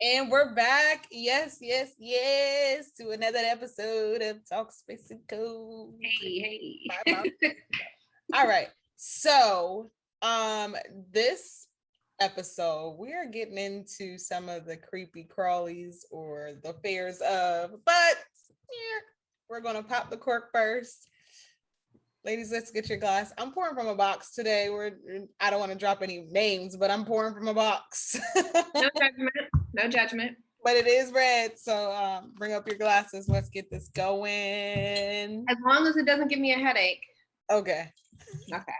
And we're back. Yes, to another episode of TalkSpace&Co. Hey. All right. So, this episode, we are getting into some of the creepy crawlies or the affairs of, but yeah, we're going to pop the cork first. Ladies, let's get your glass. I'm pouring from a box today. I don't want to drop any names, but I'm pouring from a box. No judgment. But it is red, so bring up your glasses. Let's get this going. As long as it doesn't give me a headache. Okay. Okay.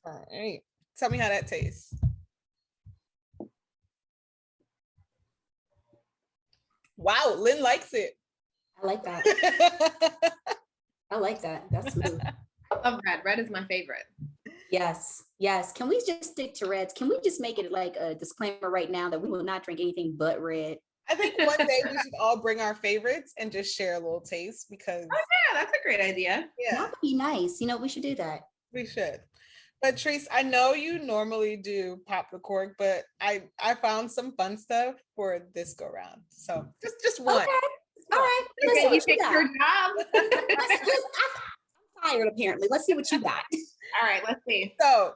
All right. Tell me how that tastes. Wow, Lynn likes it. I like that. I like that. That's smooth. I love red. Red is my favorite. Yes. Can we just stick to reds? Can we just make it like a disclaimer right now that we will not drink anything but red? I think one day we should all bring our favorites and just share a little taste because. Oh yeah, that's a great idea. Yeah, that would be nice. We should do that. We should. But Trace, I know you normally do pop the cork, but I found some fun stuff for this go round. So just one. Okay. All right. Let's see what you got. Your job. I'm tired apparently. Let's see what you got. All right, let's see. So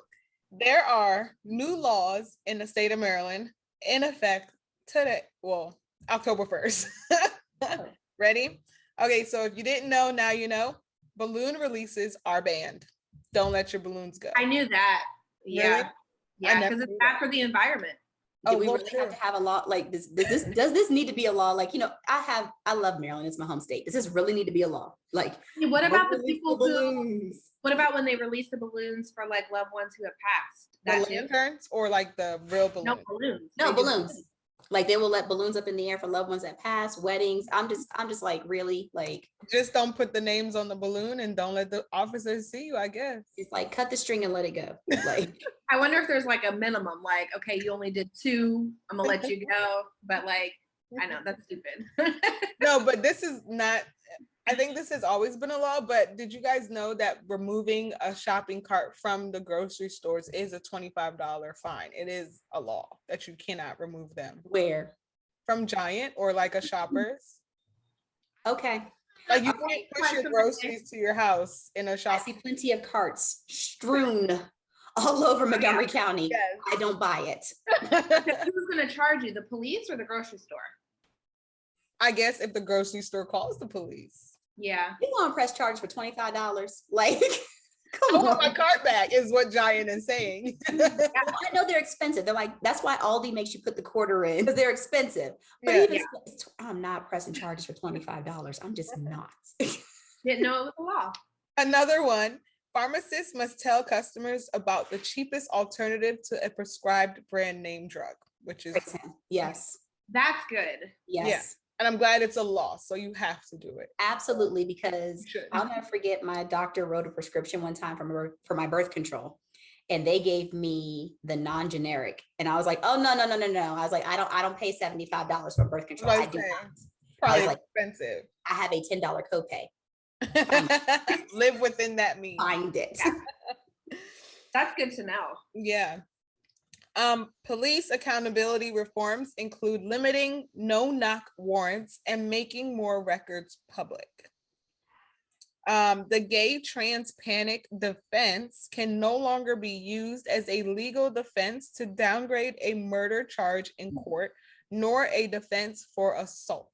there are new laws in the state of Maryland in effect today. Well, October 1st. Ready? Okay, so if you didn't know, now you know. Balloon releases are banned. Don't let your balloons go. I knew that. Yeah. Really? Yeah, because it's bad for the environment. Do we really have to have a law like this? Does this need to be a law? Like, I love Maryland. It's my home state. Does this really need to be a law? Like, what about the people who? What about when they release the balloons for like loved ones who have passed? The lanterns or like the real balloons? No balloons. No balloons. Like they will let balloons up in the air for loved ones that pass, weddings. I'm just like, really, like, just don't put the names on the balloon and don't let the officers see you, I guess. It's like cut the string and let it go. Like, I wonder if there's like a minimum, like, okay, you only did 2, I'm gonna let you go. But like, I know that's stupid. No, but this is not, I think this has always been a law, but did you guys know that removing a shopping cart from the grocery stores is a $25 fine? It is a law that you cannot remove them. Where? From Giant or like a Shoppers. Okay. Like you can't push your groceries to your house in a shop. I see plenty of carts strewn all over Montgomery County. Yes. I don't buy it. Who's gonna charge you, the police or the grocery store? I guess if the grocery store calls the police. Yeah. You want to press charges for $25? Like, come on. My cart back is what Giant is saying. I know they're expensive. They're like, that's why Aldi makes you put the quarter in because they're expensive. But I'm not pressing charges for $25. I'm just not. Didn't know it was a law. Another one. Pharmacists must tell customers about the cheapest alternative to a prescribed brand name drug, which is yes. That's good. Yes. Yeah. And I'm glad it's a law, so you have to do it. Absolutely, because I'll never forget my doctor wrote a prescription one time for my birth control, and they gave me the non-generic, and I was like, oh no. I was like, I don't pay $75 for birth control. I do not. Probably like, expensive. I have a $10 copay. Live within that means. Find it. That's good to know. Yeah. Police accountability reforms include limiting no-knock warrants and making more records public. The gay trans panic defense can no longer be used as a legal defense to downgrade a murder charge in court, nor a defense for assault.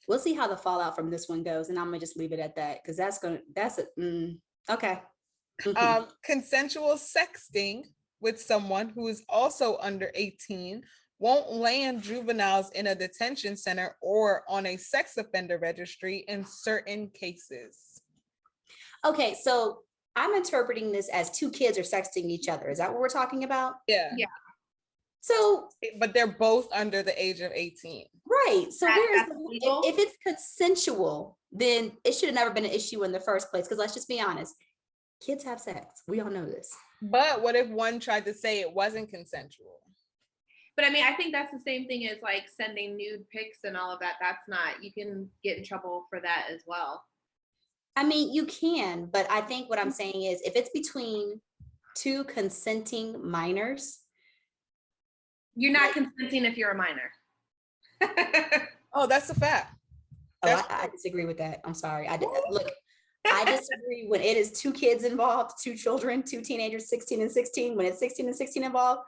We'll see how the fallout from this one goes, and I'm gonna just leave it at that because okay. Consensual sexting with someone who is also under 18 won't land juveniles in a detention center or on a sex offender registry in certain cases. Okay, so I'm interpreting this as 2 kids are sexting each other. Is that what we're talking about? Yeah. So, but they're both under the age of 18. Right. So if it's consensual, then it should have never been an issue in the first place. Because let's just be honest, kids have sex. We all know this. But what if one tried to say it wasn't consensual? But I mean, I think that's the same thing as like sending nude pics and all of that. That's not, you can get in trouble for that as well. I mean, you can, but I think what I'm saying is if it's between 2 consenting minors, You're not consenting if you're a minor. Oh, that's a fact. I disagree with that. I'm sorry. Look, I disagree when it is 2 kids involved, 2 children, 2 teenagers, 16 and 16. When it's 16 and 16 involved,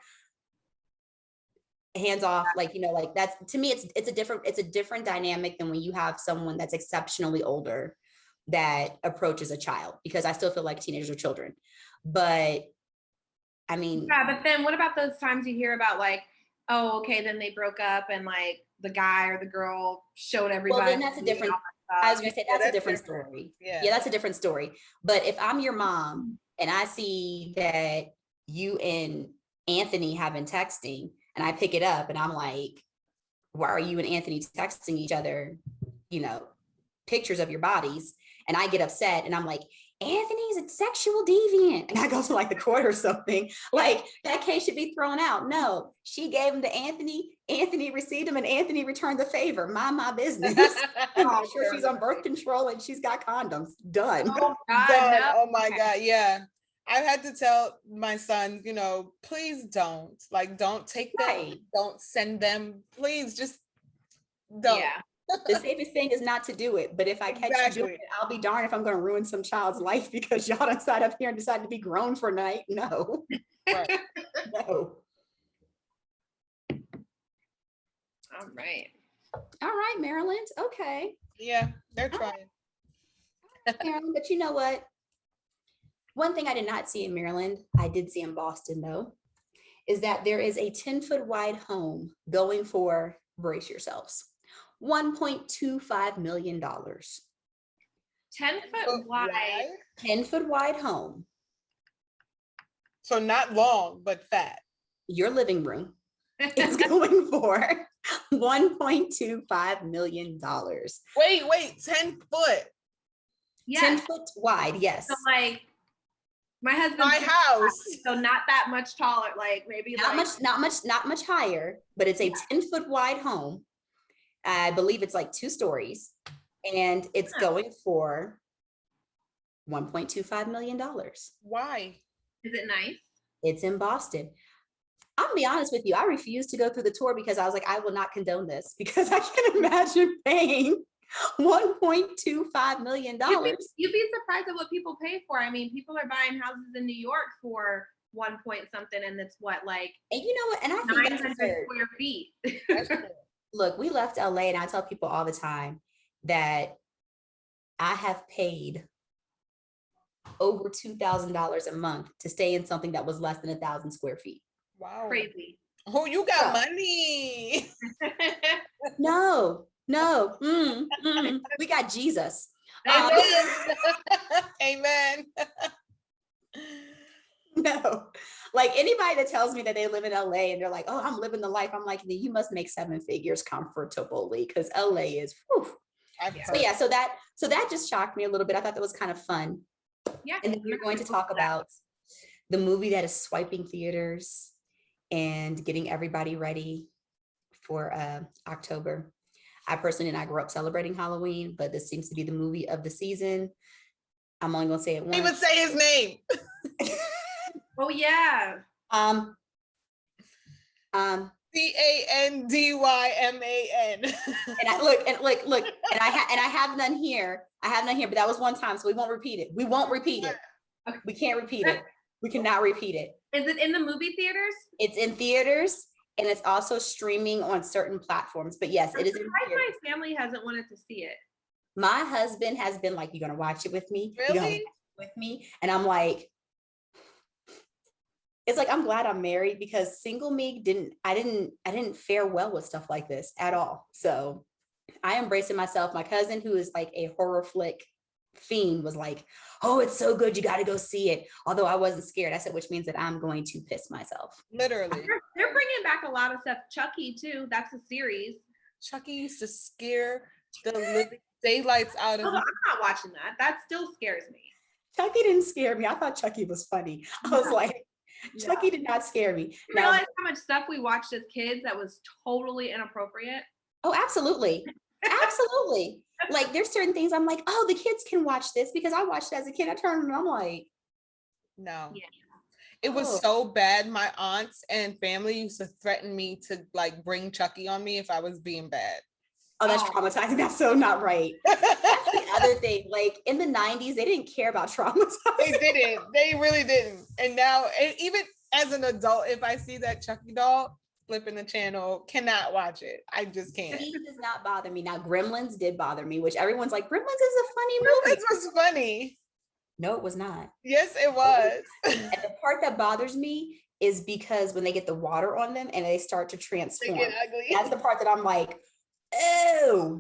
hands off. Like, like that's, to me, it's a different dynamic than when you have someone that's exceptionally older that approaches a child, because I still feel like teenagers are children. But I mean, yeah, but then what about those times you hear about like, oh, okay, then they broke up and like the guy or the girl showed everybody. Well, then that's a different, I was gonna say that's a different story. Yeah, that's a different story. But if I'm your mom and I see that you and Anthony have been texting, and I pick it up and I'm like, why are you and Anthony texting each other, pictures of your bodies? And I get upset and I'm like, Anthony's a sexual deviant. And I go to like the court or something. Like, that case should be thrown out. No, she gave him to Anthony. Anthony received him and Anthony returned the favor. Mind my business. I'm sure she's on birth control and she's got condoms. Done. Oh, God, Done. no. Oh my God. Yeah. I've had to tell my son, please don't. Like, don't take them. Right. Don't send them. Please just don't. Yeah. The safest thing is not to do it. But if I catch you doing it, I'll be darned if I'm going to ruin some child's life because y'all done sat up here and decided to be grown for a night. No. Right. No. All right. All right, Maryland. Okay. Yeah, they're trying. Maryland, but you know what? One thing I did not see in Maryland, I did see in Boston though, is that there is a 10-foot wide home going for, brace yourselves, $1.25 million. 10-foot wide. 10-foot wide home. So not long, but fat. Your living room is going for $1.25 million. Wait, 10 foot. Yeah. 10 foot wide, yes. So like my husband's My house. so not that much taller, like maybe not much higher, but it's a 10-foot wide home. I believe it's like 2 stories, and it's going for $1.25 million. Why? Is it nice? It's in Boston. I'm gonna be honest with you. I refused to go through the tour because I was like, I will not condone this because I can imagine paying $1.25 million. You'd be surprised at what people pay for. I mean, people are buying houses in New York for 1 point something, and it's what, like, and you know what? And I think 900 square feet. Look, we left LA, and I tell people all the time that I have paid over $2,000 a month to stay in something that was less than 1,000 square feet. Wow. Crazy. Oh, you got money. No. We got Jesus. Amen. No, like anybody that tells me that they live in LA and they're like, oh, I'm living the life. I'm like, you must make 7 figures comfortably because LA is, whew. So that just shocked me a little bit. I thought that was kind of fun. Yeah. And then we're going to talk about the movie that is swiping theaters and getting everybody ready for October. I personally did not grow up celebrating Halloween, but this seems to be the movie of the season. I'm only gonna say it once. He would say his name. Oh yeah. CANDYMAN. And I look, and I have none here. But that was one time, so we won't repeat it. We can't repeat it. We cannot repeat it. Is it in the movie theaters? It's in theaters, and it's also streaming on certain platforms. But yes, it is in theaters. My family hasn't wanted to see it. My husband has been like, "You're gonna watch it with me? Really? You're gonna watch it with me?" And I'm like, it's like, I'm glad I'm married because single me didn't fare well with stuff like this at all. So I embraced it myself. My cousin, who is like a horror flick fiend, was like, oh, it's so good, you got to go see it. Although I wasn't scared. I said, which means that I'm going to piss myself. Literally. They're bringing back a lot of stuff. Chucky too. That's a series. Chucky used to scare the living daylights out of me. I'm not watching that. That still scares me. Chucky didn't scare me. I thought Chucky was funny. I was like, Chucky did not scare me. You realize how much stuff we watched as kids that was totally inappropriate? Oh, absolutely. Absolutely. Like there's certain things I'm like, oh, the kids can watch this because I watched it as a kid. I turned and I'm like, no. Yeah. It was so bad. My aunts and family used to threaten me to like bring Chucky on me if I was being bad. Oh, that's traumatizing. That's so not right. That's the other thing. Like in the 90s, they didn't care about traumatizing. They didn't. They really didn't. And now, even as an adult, if I see that Chucky doll, flipping the channel, cannot watch it. I just can't. He does not bother me. Now, Gremlins did bother me, which everyone's like, Gremlins is a funny movie. Gremlins was funny. No, it was not. Yes, it was. And the part that bothers me is because when they get the water on them and they start to transform, they get ugly. That's the part that I'm like, oh,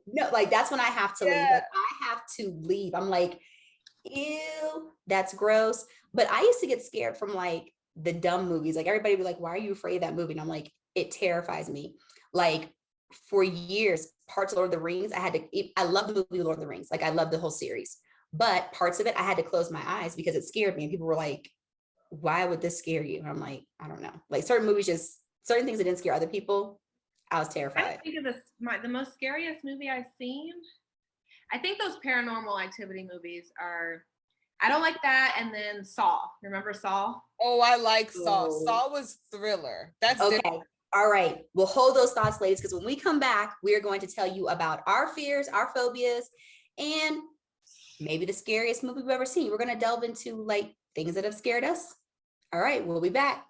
no, like that's when I have to leave. Like, I have to leave. I'm like, ew, that's gross. But I used to get scared from like the dumb movies. Like everybody would be like, why are you afraid of that movie? And I'm like, it terrifies me. Like for years, parts of Lord of the Rings, I love the movie Lord of the Rings. Like I love the whole series, but parts of it, I had to close my eyes because it scared me. And people were like, why would this scare you? And I'm like, I don't know. Like certain movies, certain things that didn't scare other people, I was terrified. I think of the most scariest movie I've seen. I think those Paranormal Activity movies are, I don't like that. And then Saw. Remember Saw? Oh, I like Saw. Saw was thriller. That's okay. different. All right. We'll hold those thoughts, ladies, because when we come back, we are going to tell you about our fears, our phobias, and maybe the scariest movie we've ever seen. We're going to delve into like things that have scared us. All right. We'll be back.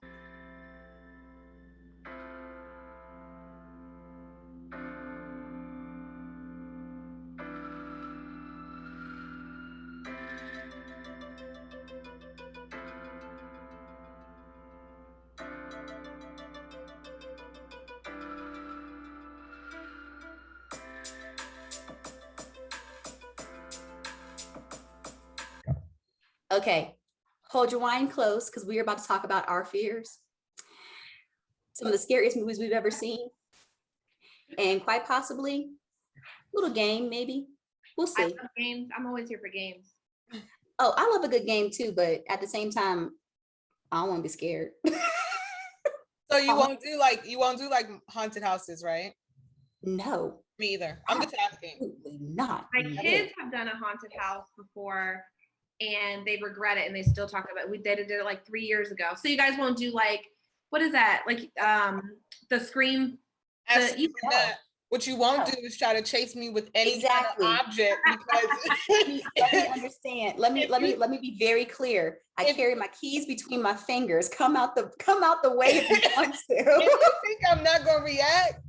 Okay, hold your wine close because we are about to talk about our fears. Some of the scariest movies we've ever seen. And quite possibly a little game, maybe. We'll see. I love games. I'm always here for games. Oh, I love a good game too, but at the same time, I don't want to be scared. So you won't do like haunted houses, right? No. Me either. I'm just asking. Absolutely not. My kids have done a haunted house before and they regret it and they still talk about it. We did it like 3 years ago. So you guys won't do like, what is that? Like the Scream. What you won't do is try to chase me with any kind of object because let me understand. Let me be very clear. I carry my keys between my fingers. Come out the way if you want to. If you think I'm not gonna react,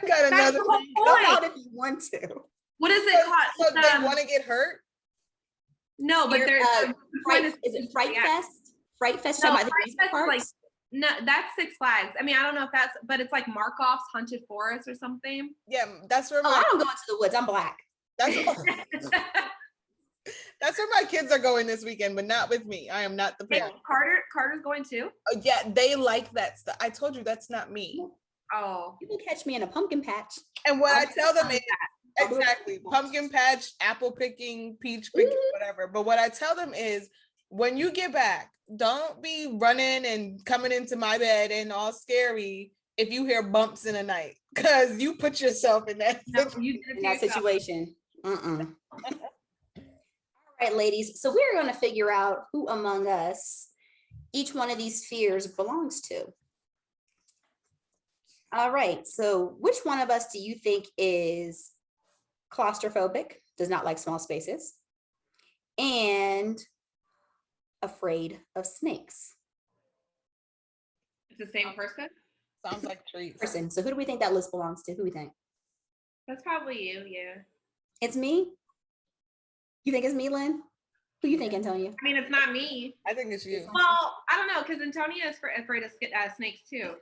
you got another thing. Come out if you want to. What is it called? So they want to get hurt? No, but there's is it Fright Fest? Fright Fest? No, Fright Fest is like, no, that's Six Flags. I mean, I don't know if that's, but it's like Markoff's Haunted Forest or something. Yeah, that's where I don't go into the woods. I'm Black. That's where my kids are going this weekend, but not with me. I am not the parent. Carter's going too? Yeah, they like that stuff. I told you that's not me. Oh. You can catch me in a pumpkin patch. And what I tell them is, exactly, pumpkin patch, apple picking, peach picking, whatever. But what I tell them is, when you get back, don't be running and coming into my bed and all scary if you hear bumps in the night, because you put yourself in that situation. All right, ladies. So we're going to figure out who among us each one of these fears belongs to. All right. So which one of us do you think is claustrophobic, does not like small spaces, and afraid of snakes? It's the same person? Sounds like trees. Person. So who do we think that list belongs to? Who do we think? That's probably you, yeah. It's me? You think it's me, Lynn? Who you think, Antonia? I mean, it's not me. I think it's you. Well, I don't know, because Antonia is afraid of snakes too.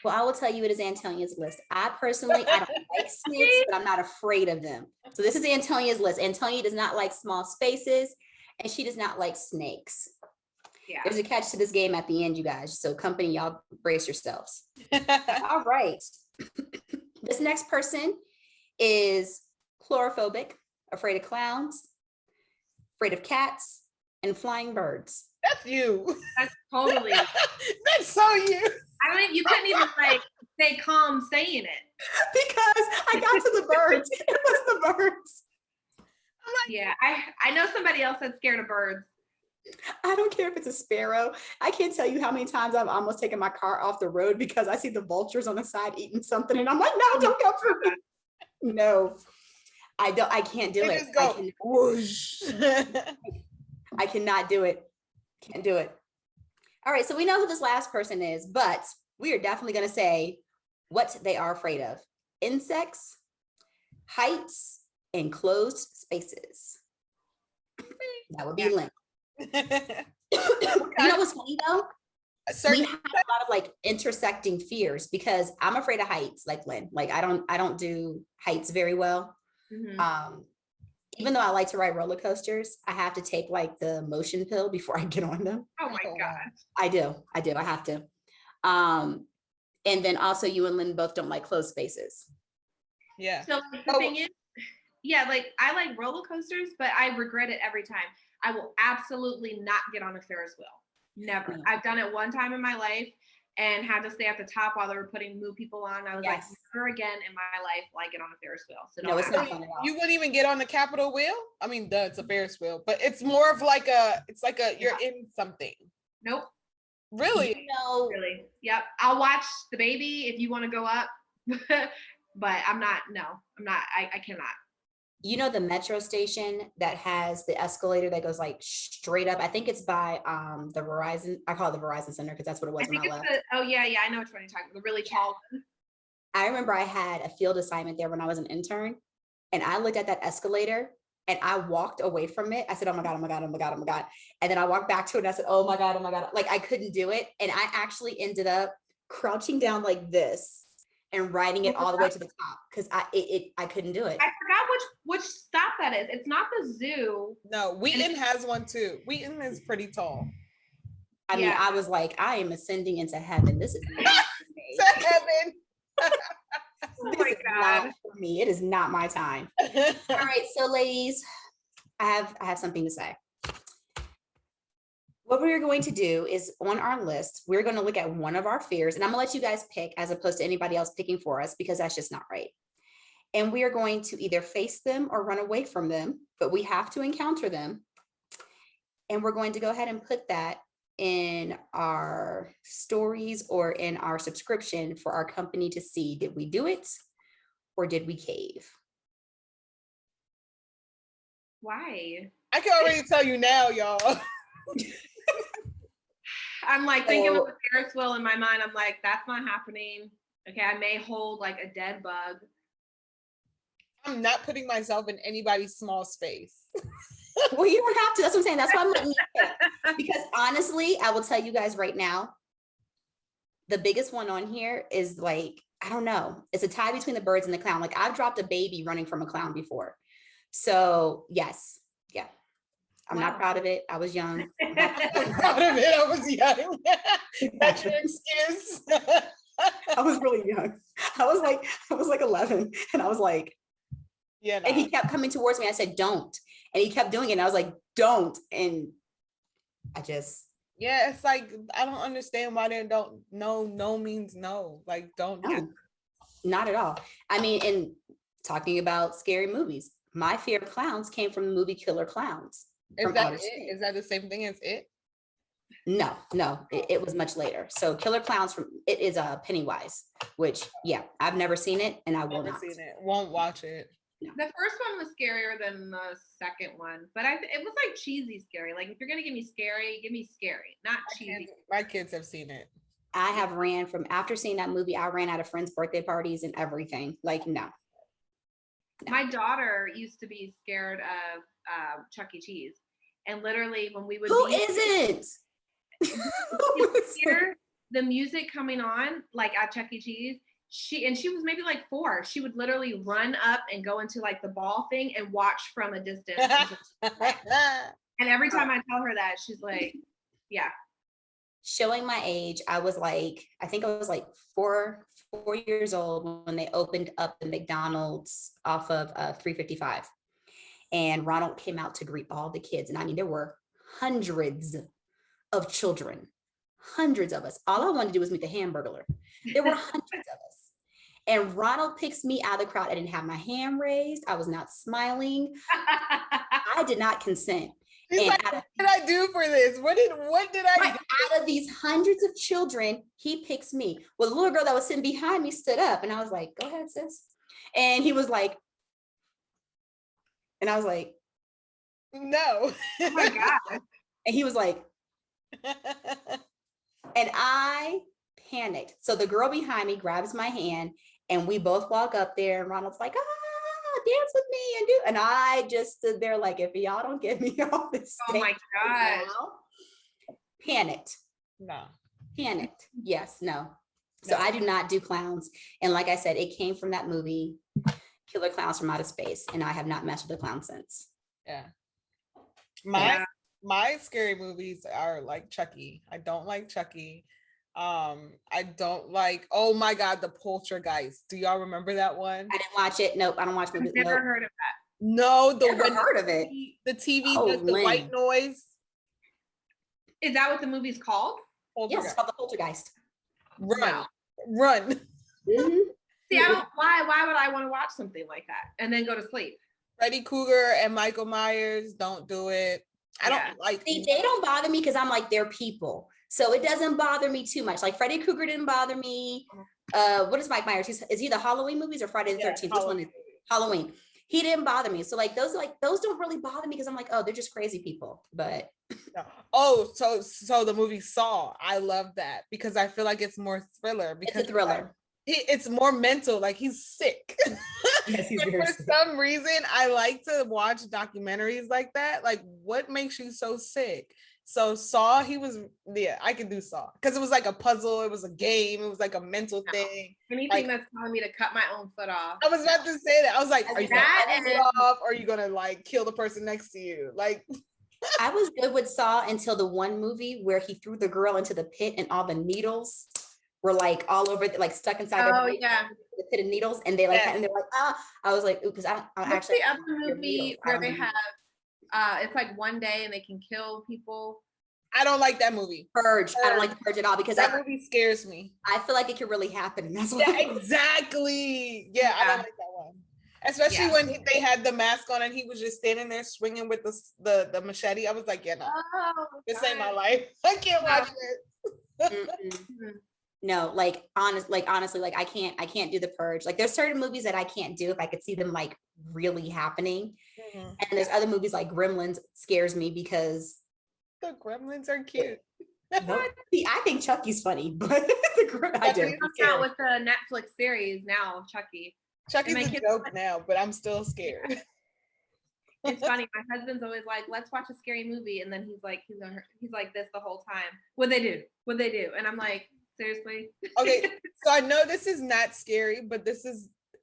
Well, I will tell you it is Antonia's list. I personally, I don't like snakes, but I'm not afraid of them. So this is Antonia's list. Antonia does not like small spaces, and she does not like snakes. Yeah. There's a catch to this game at the end, you guys. So company, y'all brace yourselves. All right. This next person is chlorophobic, afraid of clowns, afraid of cats, and flying birds. That's you. That's totally. That's so you. I mean, you couldn't even like stay calm saying it. Because I got to the birds. It was the birds. Yeah, I know somebody else that's scared of birds. I don't care if it's a sparrow. I can't tell you how many times I've almost taken my car off the road because I see the vultures on the side eating something, and I'm like, no, don't go for me. No, I can't do it. Just go whoosh. I cannot do it. Can't do it. All right, so we know who this last person is, but we are definitely going to say what they are afraid of: insects, heights, and closed spaces. That would be Lynn. You know what's funny though? We have a lot of like intersecting fears because I'm afraid of heights, like Lynn. Like I don't do heights very well. Mm-hmm. Even though I like to ride roller coasters, I have to take like the motion pill before I get on them. Oh my God. I do. I have to. And then also you and Lynn both don't like closed spaces. Yeah. So the thing is, yeah, like I like roller coasters, but I regret it every time. I will absolutely not get on a Ferris wheel. Never. No. I've done it one time in my life and had to stay at the top while they were putting new people on. I was like, never again in my life will I get on a Ferris wheel. So no, it's not fun at all. You wouldn't even get on the Capitol wheel? I mean, it's a Ferris wheel, but it's more of like you're in something. Nope. Really? No. Really. Yep. I'll watch the baby if you want to go up, but I'm not. I cannot. You know the metro station that has the escalator that goes like straight up? I think it's by the Verizon. I call it the Verizon Center because that's what it was when I left. Oh yeah, I know which one you're talking about. The really tall one. I remember I had a field assignment there when I was an intern, and I looked at that escalator and I walked away from it. I said, "Oh my God, oh my God, oh my God, oh my God!" And then I walked back to it and I said, "Oh my God, oh my God!" Like I couldn't do it, and I actually ended up crouching down like this and riding it all the way to the top because I couldn't do it. I forgot which stop that is. It's not the zoo. No, Wheaton has one too. Wheaton is pretty tall. I mean, I was like, I am ascending into heaven. This is not to heaven. Oh my God. Not for me. It is not my time. All right, so ladies, I have something to say. What we're going to do is on our list, we're going to look at one of our fears, and I'm gonna let you guys pick as opposed to anybody else picking for us because that's just not right. And we are going to either face them or run away from them, but we have to encounter them. And we're going to go ahead and put that in our stories or in our subscription for our company to see, did we do it or did we cave? Why? I can already tell you now, y'all. I'm like thinking of the Ferris wheel in my mind. I'm like, that's not happening. Okay, I may hold like a dead bug. I'm not putting myself in anybody's small space. Well, you don't have to. That's what I'm saying. That's why I'm letting you pick. Because honestly, I will tell you guys right now, the biggest one on here is like, I don't know. It's a tie between the birds and the clown. Like I've dropped a baby running from a clown before. So yes, yeah. I'm not proud of it. I was young. I'm proud of it. I was young. That's your excuse. I was really young. I was like 11, and I was like, yeah. No. And he kept coming towards me. I said, "Don't," and he kept doing it. And I was like, "Don't," and I just. Yeah, it's like I don't understand why they don't. No means no. Like don't. No, not at all. I mean, in talking about scary movies, my fear of clowns came from the movie Killer Clowns. Is that it? Is that the same thing as it? No, it was much later. So Killer Clowns it is a Pennywise, which I've never seen it and I will not. Seen it. Won't watch it. No. The first one was scarier than the second one, but it was like cheesy scary. Like if you're gonna give me scary, not cheesy. My kids have seen it. I have ran from after seeing that movie. I ran out of friends' birthday parties and everything. Like no. My daughter used to be scared of Chuck E. Cheese, and literally when we would isn't hear the music coming on like at Chuck E. Cheese, she was maybe like 4. She would literally run up and go into like the ball thing and watch from a distance. And every time I tell her that, she's like, yeah. Showing my age, I was like, I think I was like 4 years old when they opened up the McDonald's off of 355. And Ronald came out to greet all the kids. And I mean, there were hundreds of children, hundreds of us. All I wanted to do was meet the Hamburglar. There were hundreds of us. And Ronald picks me out of the crowd. I didn't have my hand raised. I was not smiling. I did not consent. He's like, what did I do for this? What did I do? Out of these hundreds of children, he picks me. Well, the little girl that was sitting behind me stood up and I was like, go ahead, sis. And he was like, and I was like, no. Oh my God. And he was like, and I panicked. So the girl behind me grabs my hand and we both walk up there and Ronald's like, dance with me and I just stood there like, if y'all don't get me off this stage. Oh my God. Panicked. No. Panicked. Yes, no. So I do not do clowns. And like I said, it came from that movie, Killer Clowns from Outer Space. And I have not messed with a clown since. Yeah. My scary movies are like Chucky. I don't like Chucky. I don't like, oh my God, the Poltergeist. Do y'all remember that one? I didn't watch it. Nope, I don't watch movies. I've never heard of that. No, never heard of it. The TV does the white noise. Is that what the movie's called? Yes, it's called the Poltergeist. Run. Mm-hmm. See, why would I want to watch something like that and then go to sleep? Freddy Krueger and Michael Myers, don't do it. I don't like. See, they don't bother me because I'm like, they're people. So it doesn't bother me too much. Like Freddy Krueger didn't bother me. What is Mike Myers? Is he the Halloween movies or Friday the 13th? Which one is Halloween? He didn't bother me. So those don't really bother me because I'm like, oh, they're just crazy people. But oh, so the movie Saw, I love that because I feel like it's more thriller because it's a thriller. It's more mental, like he's sick. Yes, he's and very for sick. some reason, I like to watch documentaries like that. Like, what makes you so sick? So Saw, I can do Saw because it was like a puzzle, it was a game, it was like a mental thing. Anything that's telling me to cut my own foot off. I was about to say that. I was like, are you gonna cut and off or are you gonna like kill the person next to you? Like I was good with Saw until the one movie where he threw the girl into the pit and all the needles were like all over, like stuck inside the pit of needles, and they like and they're like, I was like, because I'm actually the other movie where they have it's like one day and they can kill people. I don't like that movie. Purge. I don't like the Purge at all because that movie scares me. I feel like it could really happen. And that's why exactly. Yeah, I don't like that one. Especially when they had the mask on and he was just standing there swinging with the machete. I was like, yeah, no, this ain't my life. I can't watch it. No, like honestly, like I can't do the Purge. Like there's certain movies that I can't do if I could see them like really happening. And there's other movies like Gremlins scares me because the Gremlins are cute. See, I think Chucky's funny, but I do. I'm out with the Netflix series now of Chucky. Chucky's a joke now, but I'm still scared. It's funny. My husband's always like, "Let's watch a scary movie," and then he's like this the whole time. What'd they do? And I'm like, seriously? Okay, so I know this is not scary, but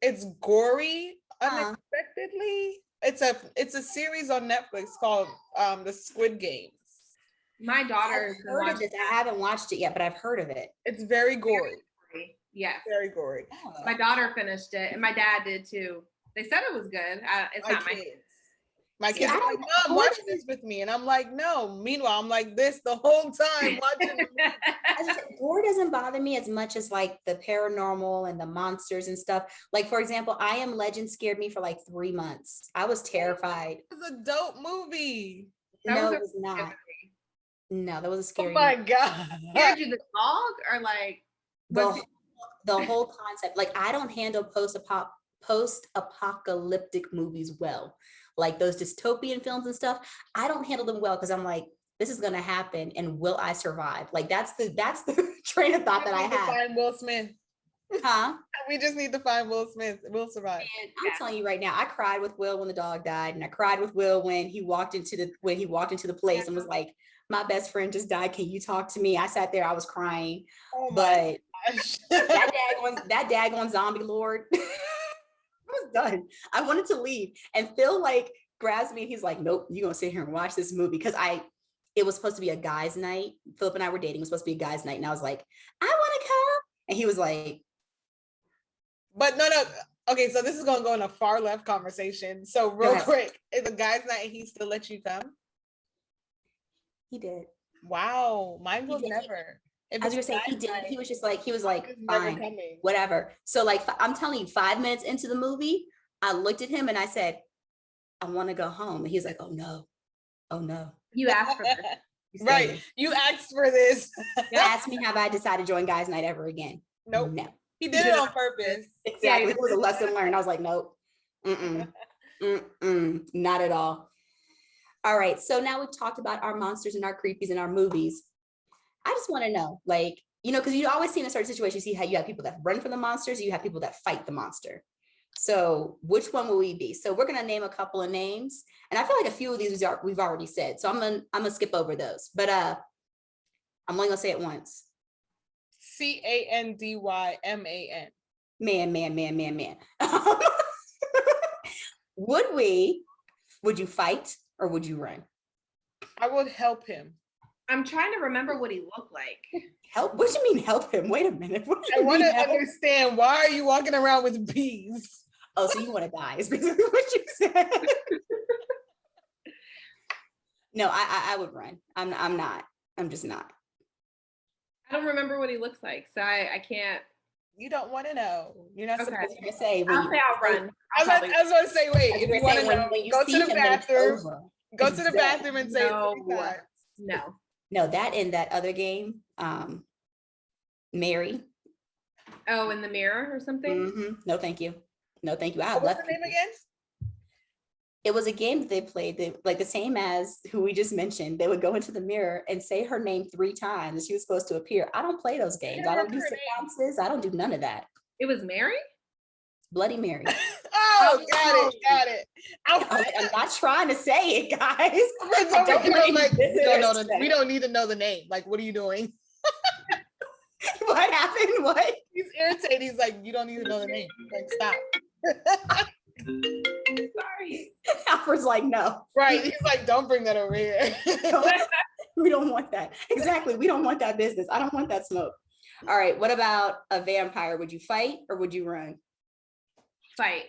it's gory unexpectedly. It's a series on Netflix called The Squid Games. My daughter heard of this. I haven't watched it yet, but I've heard of it. It's very gory. Yes. Very gory. My daughter finished it, and my dad did too. They said it was good. It's not my kids are like, Mom, watch this with me. And I'm like, no. Meanwhile, I'm like this the whole time watching. Gore doesn't bother me as much as like the paranormal and the monsters and stuff. Like, for example, I Am Legend scared me for like 3 months. I was terrified. It was a dope movie. No, it was not. No, that was a scary movie. Oh my God. Scared you the dog or like the whole concept? Like, I don't handle post-apocalyptic movies well. Like those dystopian films and stuff, I don't handle them well because I'm like, this is gonna happen, and will I survive? Like that's the train of thought that I have. Find Will Smith. Huh? We just need to find Will Smith. We'll survive. And I'm telling you right now, I cried with Will when the dog died, and I cried with Will when he walked into the place and was like, "My best friend just died. Can you talk to me?" I sat there, I was crying. Oh my gosh. that daggone zombie lord. I was done. I wanted to leave, and Phil like grabs me and he's like, "Nope, you're gonna sit here and watch this movie," because it was supposed to be a guys' night. Philip and I were dating. It was supposed to be a guys' night, and I was like, "I want to come," and he was like, "But no. Okay, so this is gonna go in a far left conversation. So real quick, it's a guys' night, and he still lets you come?" He did. Wow, mine will never. As you were saying, he did. He was like, fine, whatever. So like, I'm telling you, 5 minutes into the movie, I looked at him and I said, I want to go home. And he's like, oh no. You asked for this. Right. You asked for this. You asked me, have I decided to join guys night ever again? Nope. No. He did it on purpose. Exactly. It was a lesson learned. I was like, nope. Not at all. All right. So now we've talked about our monsters and our creepies and our movies. I just want to know, like, you know, because you always see in a certain situation, you see how you have people that run from the monsters, you have people that fight the monster. So which one will we be? So we're going to name a couple of names. And I feel like a few of these we've already said. So I'm gonna skip over those. But I'm only going to say it once. CANDYMAN. Man. Would you fight or would you run? I would help him. I'm trying to remember what he looked like. Help? What do you mean help him? Wait a minute. I want to understand, why are you walking around with bees? Oh, so you want to die is basically what you said. No, I would run. I'm just not. I don't remember what he looks like, so I can't. You don't want to know. You're not supposed to say. I'll run. I was going to say, wait, if you want to know, go to the bathroom. Go to the bathroom and say No, that in that other game, Mary. Oh, in the mirror or something? Mm-hmm. No, thank you. What's the name again? It was a game that they played, like the same as who we just mentioned. They would go into the mirror and say her name 3 times and she was supposed to appear. I don't play those games. I don't do sequences. I don't do none of that. It was Mary? Bloody Mary. Oh, got it. I'm not trying to say it, guys. We don't need to know the name. Like, what are you doing? What happened? What? He's irritated. He's like, you don't need to know the name. Like, stop. Sorry. Alfred's like, no. Right. He's like, don't bring that over here. We don't want that. Exactly. We don't want that business. I don't want that smoke. All right. What about a vampire? Would you fight or would you run? Fight.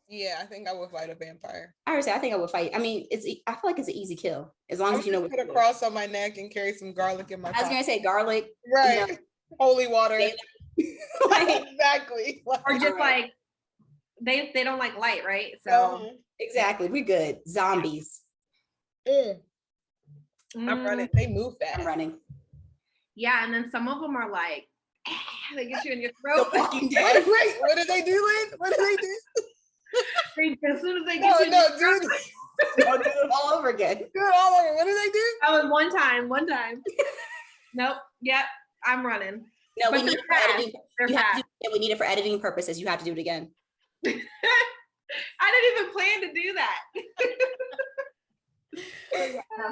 Yeah, I think I would fight a vampire. I think I would fight. I mean, I feel like it's an easy kill as long as you know what. Put a cross on my neck and carry some garlic in my pocket. I was gonna say garlic, right? You know, holy water. Exactly. Or just like they don't like light, right? So exactly, we good. Zombies. I'm running. They move fast. I'm running. Yeah, and then some of them are like, they get you in your throat. Walking Dead. Wait, what do they do, Lynn? What do they do? As soon as they get you in your throat. Do it all over again. Do it all over. What do they do? Oh, one time. Nope. Yep. I'm running. No, we need it for editing. We need it for editing purposes. You have to do it again. I didn't even plan to do that.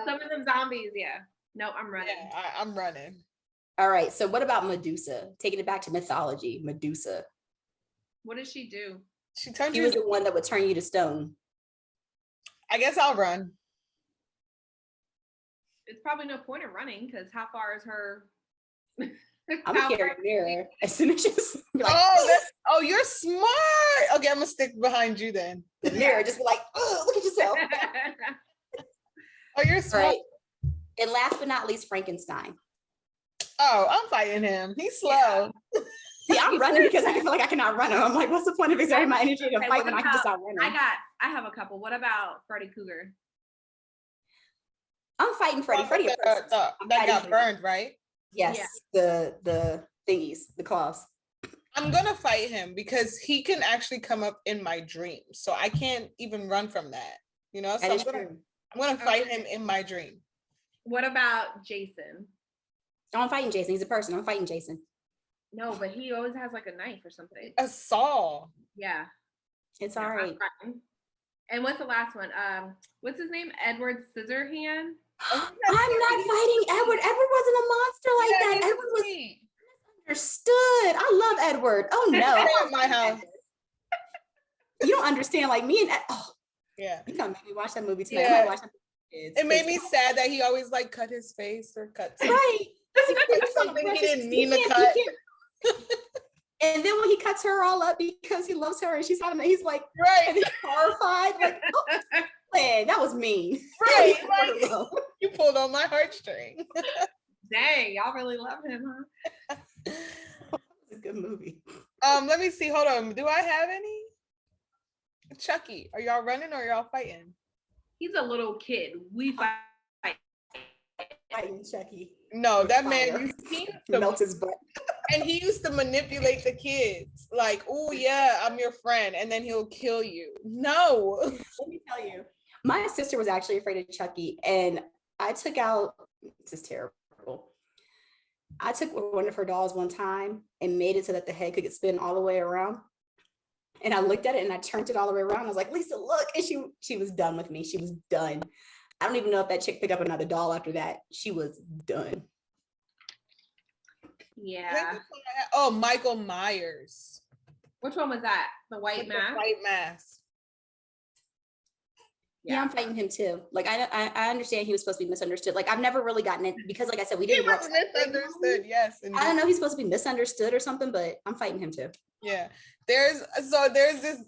Some of them zombies, yeah. No, I'm running. Yeah, I'm running. All right. So what about Medusa? Taking it back to mythology, Medusa. What did she do? She was the one that would turn you to stone. I guess I'll run. It's probably no point in running because how far is her? I'm gonna carry a mirror as soon as she's like, oh, you're smart. Okay, I'm gonna stick behind you then. The mirror, just be like, oh, look at yourself. Oh, you're smart. Right. And last but not least, Frankenstein. Oh, I'm fighting him. He's slow. Yeah. See, I'm running because I feel like I cannot run him. I'm like, what's the point of exerting my energy to fight when I can just outrun him? I have a couple. What about Freddy Krueger? I'm fighting Freddy. That got burned, right? Yes, yeah. The thingies, the claws. I'm gonna fight him because he can actually come up in my dreams, so I can't even run from that. You know, so I'm gonna fight him in my dream. What about Jason? Oh, I'm fighting Jason. He's a person. I'm fighting Jason. No, but he always has like a knife or something. A saw. Yeah. It's all right. And what's the last one? What's his name? Edward Scissorhand? I'm not fighting Edward. Edward wasn't a monster like that. Edward was misunderstood. I love Edward. Oh no. At my house. You don't understand, like me and yeah. You gotta make me watch that movie tonight. Yeah. Watch that movie. It made me sad that he always like cut his face or cut something he didn't mean to cut. And then when he cuts her all up because he loves her and she's having, he's like, right, he's horrified. Like, oh, man, that was mean. Right, like, you pulled on my heartstring. Dang, y'all really love him, huh? It's a good movie. Let me see. Hold on. Do I have any? Chucky? Are y'all running or y'all fighting? He's a little kid. We fight. Fighting Chucky. No, that man used to melt his butt. And he used to manipulate the kids. Like, oh yeah, I'm your friend. And then he'll kill you. No. Let me tell you. My sister was actually afraid of Chucky. And I took out, this is terrible. I took one of her dolls one time and made it so that the head could get spin all the way around. And I looked at it and I turned it all the way around. I was like, Lisa, look. And she was done with me. She was done. I don't even know if that chick picked up another doll after that. She was done. Yeah. Oh, Michael Myers. Which one was that? The white mask? The white mask. Yeah, I'm fighting him too. Like I understand he was supposed to be misunderstood. Like I've never really gotten it because, like I said, we didn't. He was misunderstood. Yes. I don't know. He's supposed to be misunderstood or something, but I'm fighting him too. Yeah. There's this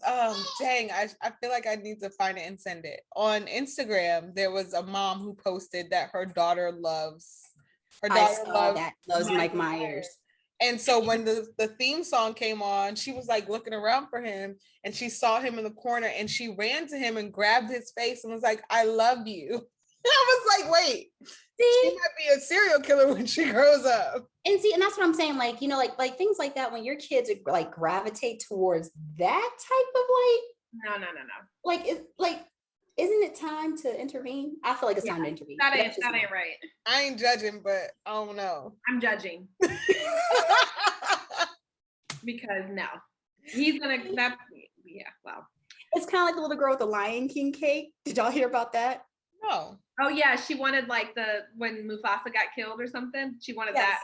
dang, I feel like I need to find it and send it. On Instagram, there was a mom who posted that her daughter loves Mike Myers. And so when the theme song came on, she was like looking around for him and she saw him in the corner and she ran to him and grabbed his face and was like, I love you. I was like, wait, she might be a serial killer when she grows up. And that's what I'm saying. Like, you know, like things like that, when your kids are like gravitate towards that type of No. Like, it's like, isn't it time to intervene? I feel like it's time to intervene. That ain't right. I ain't judging, but I don't know. I'm judging. Because no. He's gonna well. It's kind of like the little girl with the Lion King cake. Did y'all hear about that? No. Oh yeah, she wanted like when Mufasa got killed or something. She wanted that.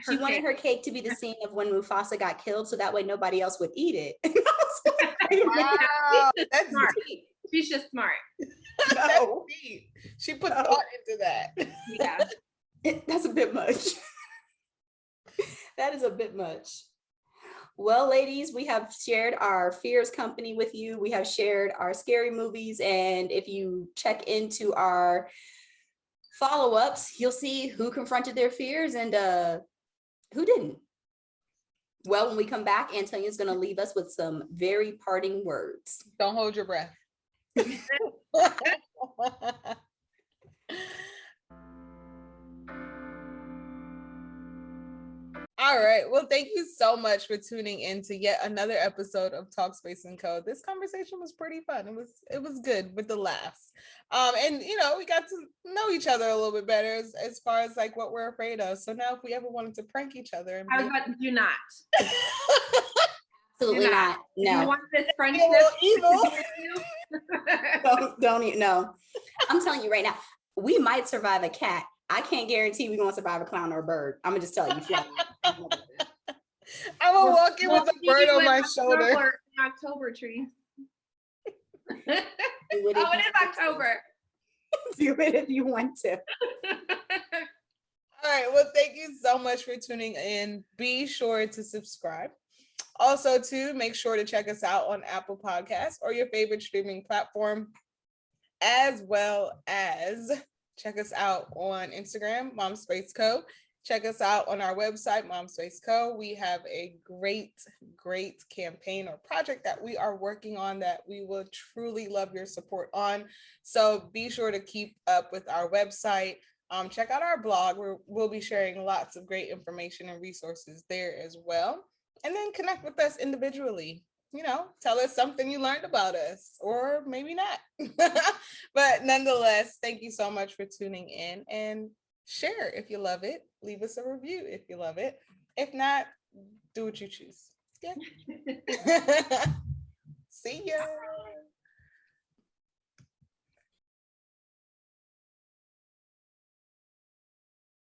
She wanted her cake to be the scene of when Mufasa got killed, so that way nobody else would eat it. Wow, that's smart. She's just smart. No. She put thought into that. Yeah. That's a bit much. That is a bit much. Well, ladies, we have shared our fears company with you. We have shared our scary movies. And if you check into our follow-ups, you'll see who confronted their fears and who didn't. Well, when we come back, Antonia's going to leave us with some very parting words. Don't hold your breath. All right. Well, thank you so much for tuning in to yet another episode of TalkSpace&Co. This conversation was pretty fun. It was good with the laughs. And you know, we got to know each other a little bit better as far as like what we're afraid of. So now if we ever wanted to prank each other, I was about to do not. Absolutely not. No. You want this friendship? Evil. Don't even know. I'm telling you right now, we might survive a cat. I can't guarantee we're gonna survive a clown or a bird. I'm gonna just tell you. I'm gonna walk in with a bird on my shoulder. October tree. Oh, it is October. Do it if you want to. All right. Well, thank you so much for tuning in. Be sure to subscribe. Also, to make sure to check us out on Apple Podcasts or your favorite streaming platform, as well as check us out on Instagram, MomSpace&Co. Check us out on our website, MomSpace&Co. We have a great campaign or project that we are working on that we will truly love your support on. So be sure to keep up with our website. Check out our blog where we'll be sharing lots of great information and resources there as well. And then connect with us individually. You know, tell us something you learned about us, or maybe not. But nonetheless, thank you so much for tuning in, and share if you love it. Leave us a review if you love it. If not, do what you choose. Yeah. See ya.